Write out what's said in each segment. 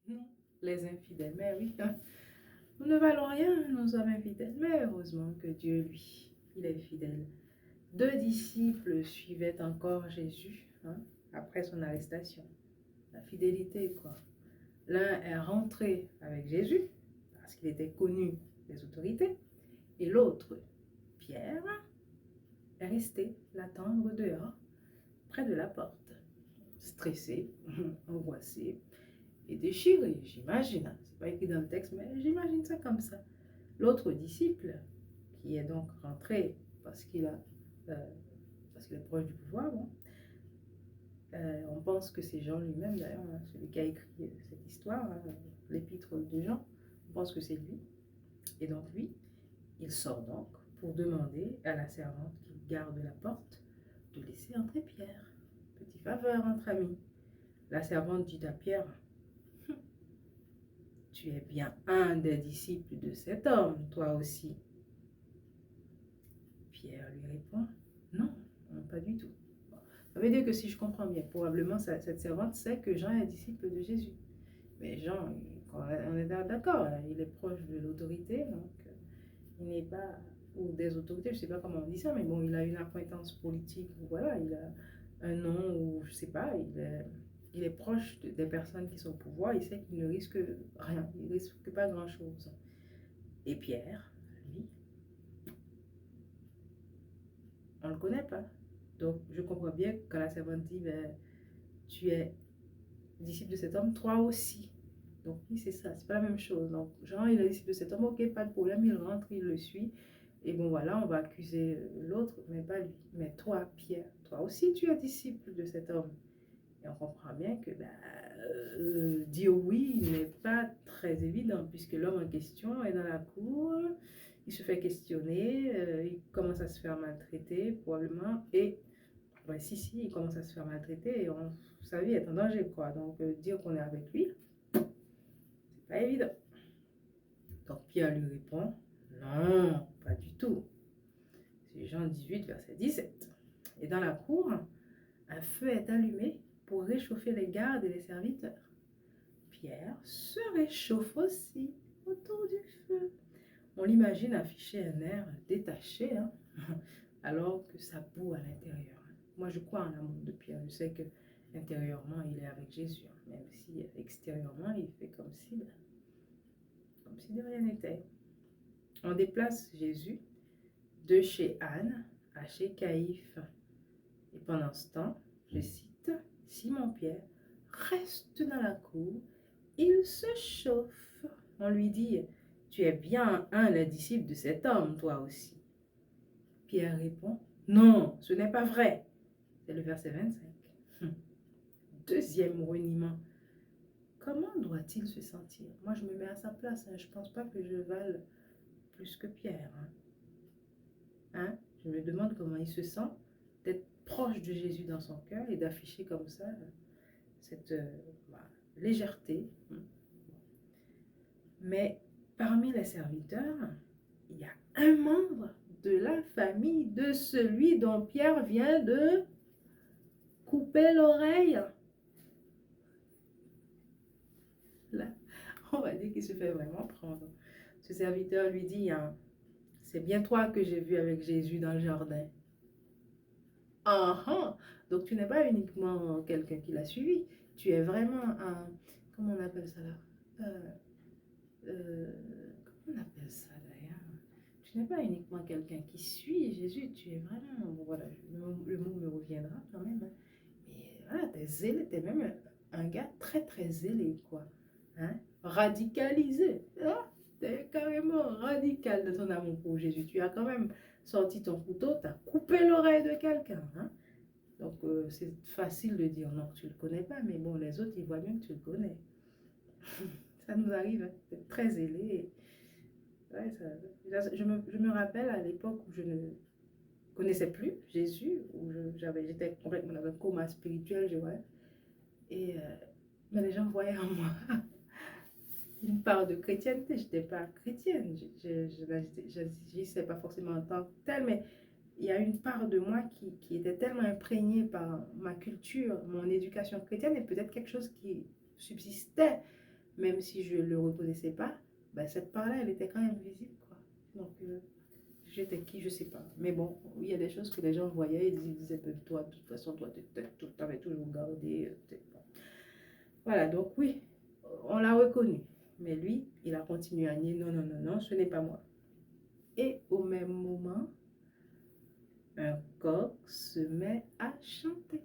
Nous, les infidèles, mais oui, nous ne valons rien, nous sommes infidèles, mais heureusement que Dieu, lui, il est fidèle. Deux disciples suivaient encore Jésus après son arrestation. La fidélité, quoi. L'un est rentré avec Jésus parce qu'il était connu des autorités, et l'autre, Pierre, est resté l'attendre dehors, près de la porte, stressé, angoissé et déchiré, j'imagine. C'est pas écrit dans le texte, mais j'imagine ça comme ça. L'autre disciple, qui est donc rentré parce qu'il euh, parce qu'il est proche du pouvoir, bon, on pense que c'est Jean lui-même, d'ailleurs, celui qui a écrit cette histoire, l'épître de Jean, on pense que c'est lui. Et donc lui, il sort donc pour demander à la servante qui garde la porte de laisser entrer Pierre. Petit faveur entre amis. La servante dit à Pierre, tu es bien un des disciples de cet homme, toi aussi. Pierre lui répond, non, pas du tout. Ça veut dire que si je comprends bien, probablement cette servante sait que Jean est disciple de Jésus. Mais Jean, on est d'accord, il est proche de l'autorité, donc il n'est pas, ou des autorités, je ne sais pas comment on dit ça, mais bon, il a une acquaintance politique, voilà, il a un nom, ou je ne sais pas, il est proche des personnes qui sont au pouvoir, il sait qu'il ne risque rien, il ne risque pas grand-chose. Et Pierre, lui, on ne le connaît pas. Donc, je comprends bien que quand la servante dit, ben, tu es disciple de cet homme, toi aussi. Donc, oui, c'est ça, c'est pas la même chose. Donc, Jean, il est disciple de cet homme, ok, pas de problème, il rentre, il le suit. Et bon, voilà, on va accuser l'autre, mais pas lui. Mais toi, Pierre, toi aussi, tu es disciple de cet homme. Et on comprend bien que dire oui n'est pas très évident, puisque l'homme en question est dans la cour, il se fait questionner, il commence à se faire maltraiter, probablement, et ouais, si, il commence à se faire maltraiter, et sa vie est en danger, quoi. Donc, dire qu'on est avec lui, c'est pas évident. Donc, Pierre lui répond, non, pas du tout. C'est Jean 18, verset 17. Et dans la cour, un feu est allumé pour réchauffer les gardes et les serviteurs. Pierre se réchauffe aussi autour du feu. On l'imagine afficher un air détaché, alors que ça bout à l'intérieur. Moi, je crois en l'amour de Pierre. Je sais que intérieurement, il est avec Jésus, même si extérieurement, il fait comme si de rien n'était. On déplace Jésus de chez Anne à chez Caïphe. Et pendant ce temps, je cite, Simon-Pierre reste dans la cour, il se chauffe. On lui dit, tu es bien un des disciples de cet homme, toi aussi. Pierre répond, non, ce n'est pas vrai. C'est le verset 25. Deuxième reniement. Comment doit-il se sentir? Moi, je me mets à sa place. Je ne pense pas que je vale plus que Pierre. Je me demande comment il se sent d'être proche de Jésus dans son cœur et d'afficher comme ça cette légèreté. Mais parmi les serviteurs, il y a un membre de la famille de celui dont Pierre vient de couper l'oreille. Là, on va dire qu'il se fait vraiment prendre. Ce serviteur lui dit, c'est bien toi que j'ai vu avec Jésus dans le jardin. Ah ah! Donc tu n'es pas uniquement quelqu'un qui l'a suivi, tu es vraiment un, comment on appelle ça là? Comment on appelle ça d'ailleurs? Tu n'es pas uniquement quelqu'un qui suit Jésus, tu es vraiment, voilà, le mot me reviendra quand même, mais voilà, tu es zélé, tu es même un gars très très zélé, quoi. Radicalisé. Tu es carrément radical de ton amour pour Jésus. Tu as quand même sorti ton couteau, tu as coupé l'oreille de quelqu'un. Donc, c'est facile de dire non, tu ne le connais pas, mais bon, les autres, ils voient bien que tu le connais. Ça nous arrive d'être très zélé. Ouais, je me rappelle à l'époque où je ne connaissais plus Jésus, où j'étais complètement dans un coma spirituel, je vois. Et mais les gens voyaient en moi une part de chrétienté. Je n'étais pas chrétienne, je n'agissais pas forcément en tant que telle, mais il y a une part de moi qui était tellement imprégnée par ma culture, mon éducation chrétienne, et peut-être quelque chose qui subsistait même si je ne le reconnaissais pas, ben, cette part-là, elle était quand même visible, quoi. Donc, j'étais qui, je sais pas. Mais bon, il y a des choses que les gens voyaient et ils disaient, ben, toi, de toute façon, toi, tu avais toujours gardé. Bon. Voilà, donc oui, on l'a reconnu. Mais lui, il a continué à nier, non, non, non, non, ce n'est pas moi. Et au même moment, un coq se met à chanter.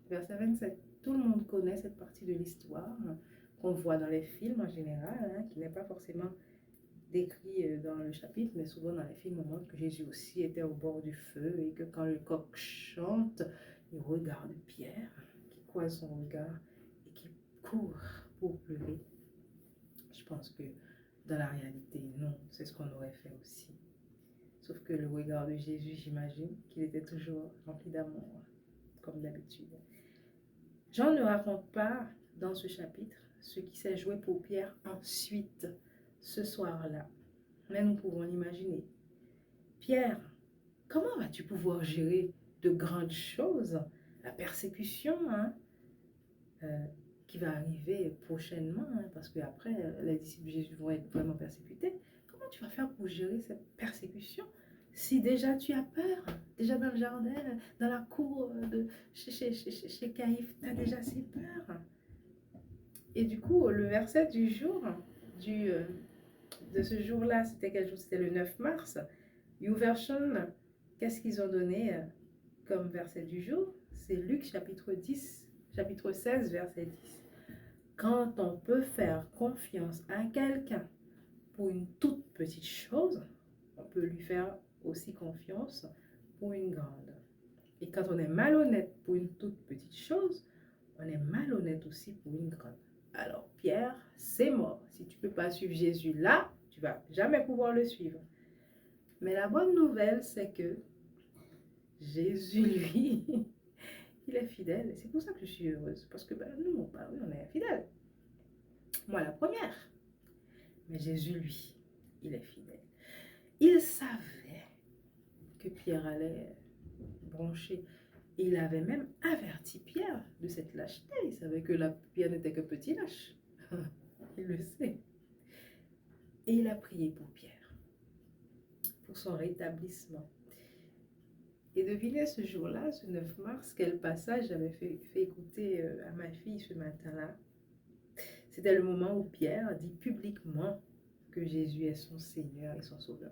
Verset 27. Tout le monde connaît cette partie de l'histoire qu'on voit dans les films en général, hein, qui n'est pas forcément décrit dans le chapitre, mais souvent dans les films, on montre que Jésus aussi était au bord du feu et que quand le coq chante, il regarde Pierre, qui croise son regard et qui court pour pleurer. Je pense que dans la réalité, non, c'est ce qu'on aurait fait aussi. Sauf que le regard de Jésus, j'imagine qu'il était toujours rempli d'amour, comme d'habitude. Jean ne raconte pas dans ce chapitre ce qui s'est joué pour Pierre ensuite, ce soir-là. Mais nous pouvons l'imaginer. Pierre, comment vas-tu pouvoir gérer de grandes choses, la persécution qui va arriver prochainement, parce qu'après, les disciples de Jésus vont être vraiment persécutés. Comment tu vas faire pour gérer cette persécution si déjà tu as peur, déjà dans le jardin, dans la cour de chez Caïphe, tu as déjà si peur. Et du coup, le verset du jour, de ce jour-là, c'était quel jour? C'était le 9 mars. YouVersion, qu'est-ce qu'ils ont donné comme verset du jour? C'est Luc chapitre 16, verset 10. Quand on peut faire confiance à quelqu'un pour une toute petite chose, on peut lui faire aussi confiance pour une grande. Et quand on est malhonnête pour une toute petite chose, on est malhonnête aussi pour une grande. Alors Pierre, c'est mort. Si tu ne peux pas suivre Jésus là, tu ne vas jamais pouvoir le suivre. Mais la bonne nouvelle, c'est que Jésus, lui, il est fidèle. Et c'est pour ça que je suis heureuse. Parce que nous, oui, on est fidèles. Moi, la première. Mais Jésus, lui, il est fidèle. Il savait que Pierre allait broncher. Et il avait même averti Pierre de cette lâcheté. Il savait que Pierre n'était que petit lâche. Il le sait. Et il a prié pour Pierre, pour son rétablissement. Et devinez ce jour-là, ce 9 mars, quel passage j'avais fait écouter à ma fille ce matin-là. C'était le moment où Pierre dit publiquement que Jésus est son Seigneur et son Sauveur.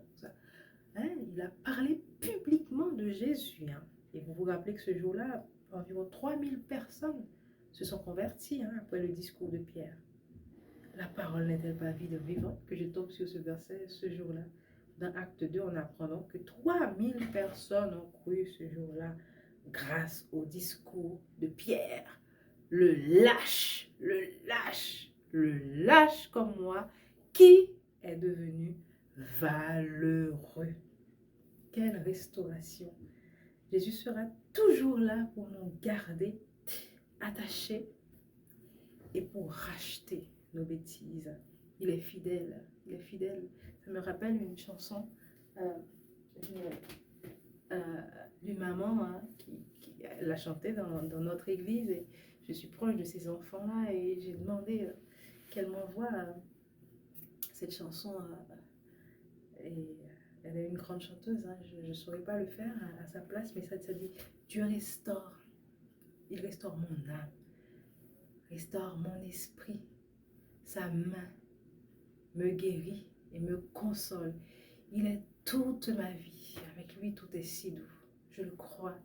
Hein, il a parlé publiquement de Jésus. Hein. Et vous vous rappelez que ce jour-là, environ 3000 personnes se sont converties après le discours de Pierre. La parole n'est-elle pas vide vivante? Que je tombe sur ce verset ce jour-là. Dans Acte 2, on apprend donc que 3000 personnes ont cru ce jour-là grâce au discours de Pierre. Le lâche comme moi, qui est devenu valeureux. Quelle restauration! Jésus sera toujours là pour nous garder attachés et pour racheter nos bêtises. Il est fidèle, il est fidèle. Ça me rappelle une chanson d'une maman qui l'a chantée dans notre église. Et je suis proche de ces enfants-là et j'ai demandé qu'elle m'envoie cette chanson. Et elle est une grande chanteuse, hein. Je ne saurais pas le faire à sa place, mais ça dit Dieu restaure, il restaure mon âme, restaure mon esprit, sa main me guérit et me console. Il est toute ma vie, avec lui tout est si doux. Je le crois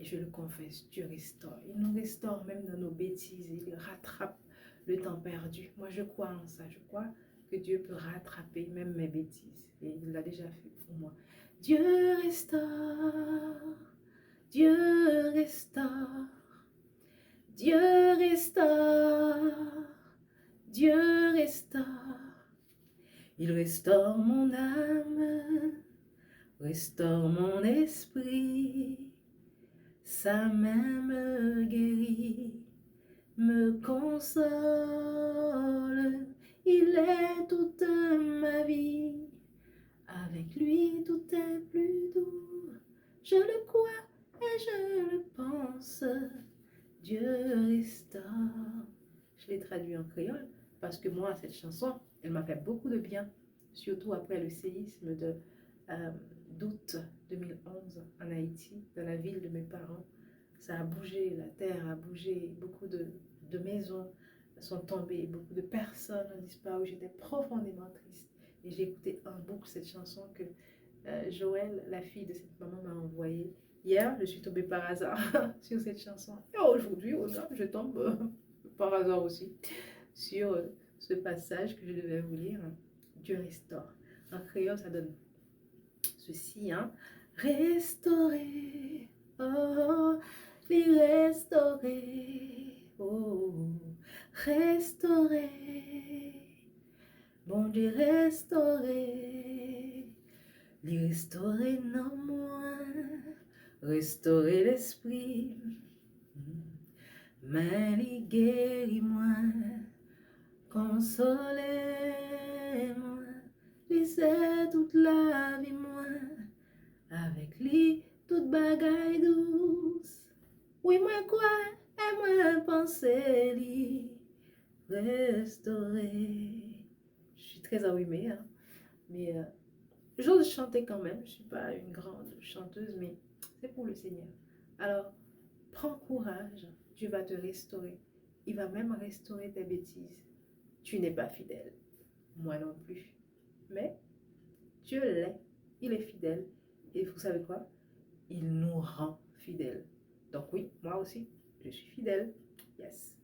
et je le confesse, Dieu restaure. Il nous restaure même dans nos bêtises, il rattrape le temps perdu. Moi je crois en ça, je crois que Dieu peut rattraper même mes bêtises. Et il l'a déjà fait pour moi. Dieu restaure, Dieu restaure, Dieu restaure, Dieu restaure. Il restaure mon âme, restaure mon esprit, sa main me guérit, me console. Il est toute ma vie, avec lui tout est plus doux. Je le crois et je le pense, Dieu restaure. Je l'ai traduit en créole. Parce que moi, cette chanson, elle m'a fait beaucoup de bien, surtout après le séisme d'août 2011 en Haïti, dans la ville de mes parents. Ça a bougé, la terre a bougé, beaucoup de maisons sont tombées, beaucoup de personnes ont disparu. J'étais profondément triste. Et j'ai écouté en boucle cette chanson que Joël, la fille de cette maman, m'a envoyée. Hier, je suis tombée par hasard sur cette chanson. Et aujourd'hui, je tombe par hasard aussi sur ce passage que je devais vous lire. Dieu restaure. En créole, ça donne ceci, hein. Restaurer, oh, lui restaurer, oh, restaurer, bon Dieu restaurer, lui restaurer non moi, restaurer l'esprit, mais lui guérit moi, consoler moi, lui c'est toute la vie moi. Avec lui, toute bagaille douce. Oui, moi quoi, et moi penser lui restaurer. Je suis très enrhumée, hein, mais j'ose chanter quand même. Je ne suis pas une grande chanteuse, mais c'est pour le Seigneur. Alors, prends courage, Dieu va te restaurer. Il va même restaurer tes bêtises. Tu n'es pas fidèle, moi non plus. Mais Dieu l'est, il est fidèle. Et vous savez quoi? Il nous rend fidèles. Donc oui, moi aussi, je suis fidèle. Yes.